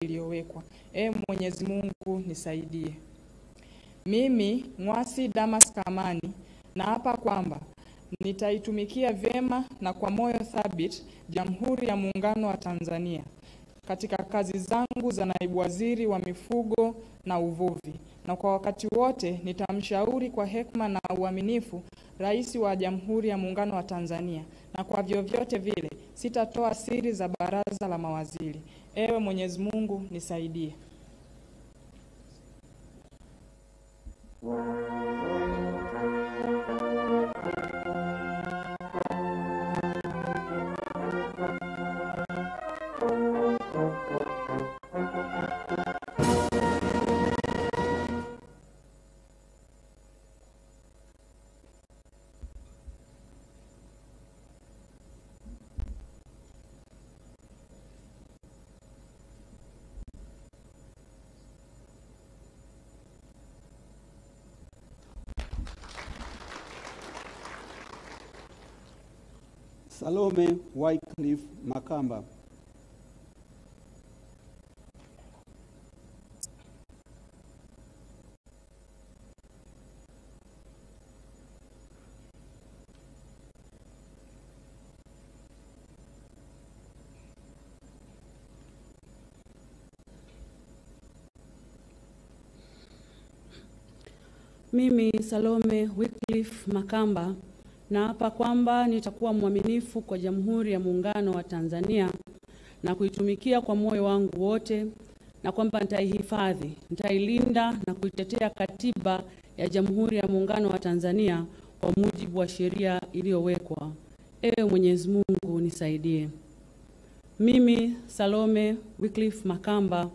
iliyowekwa. Mwenyezi Mungu nisaidie. Mimi Mwasi Damas Kamani naapa kwamba nitaitumikia vyema na kwa moyo thabiti Jamhuri ya Muungano wa Tanzania katika kazi zangu za naibu waziri wa mifugo na uvuvi, na kwa wakati wote nitamshauri kwa hekima na uaminifu Rais wa Jamhuri ya Muungano wa Tanzania, na kwa vyovyote vile sitatoa siri za baraza la mawaziri. Ewe Mwenyezi Mungu nisaidie. Salome Wycliffe Makamba. Mimi Salome Wycliffe Makamba naapa kwamba nitakuwa mwaminifu kwa Jamhuri ya Muungano wa Tanzania na kuitumikia kwa moyo wangu wote, na kwamba nitaihifadhi, nitailinda na kuitetea Katiba ya Jamhuri ya Muungano wa Tanzania kwa mujibu wa sheria iliyowekwa. Ewe Mwenyezi Mungu nisaidie. Mimi Salome Wycliffe Makamba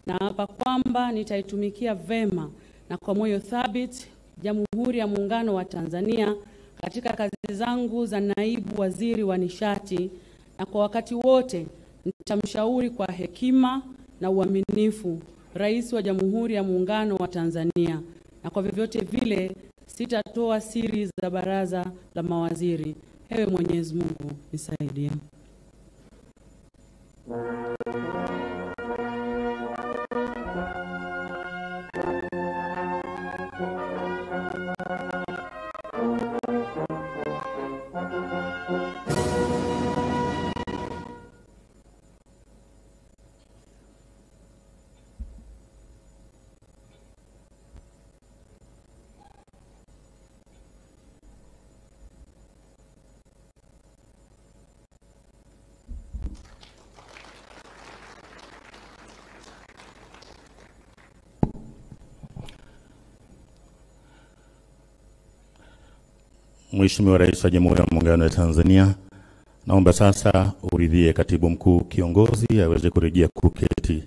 naapa kwamba nitaitumikia vema na kwa moyo thabiti Jamhuri ya Muungano wa Tanzania katika kazi zangu za naibu waziri wa nishati, na kwa wakati wote nitamshauri kwa hekima na uaminifu Rais wa Jamhuri ya Muungano wa Tanzania, na kwa vyovyote vile sitatoa siri za baraza la mawaziri. Ewe Mwenyezi Mungu nisaidie. Mheshimiwa Rais wa Jamhuri ya Muungano wa Tanzania, naomba sasa uridhie Katibu Mkuu Kiongozi aweze kurejea kuketi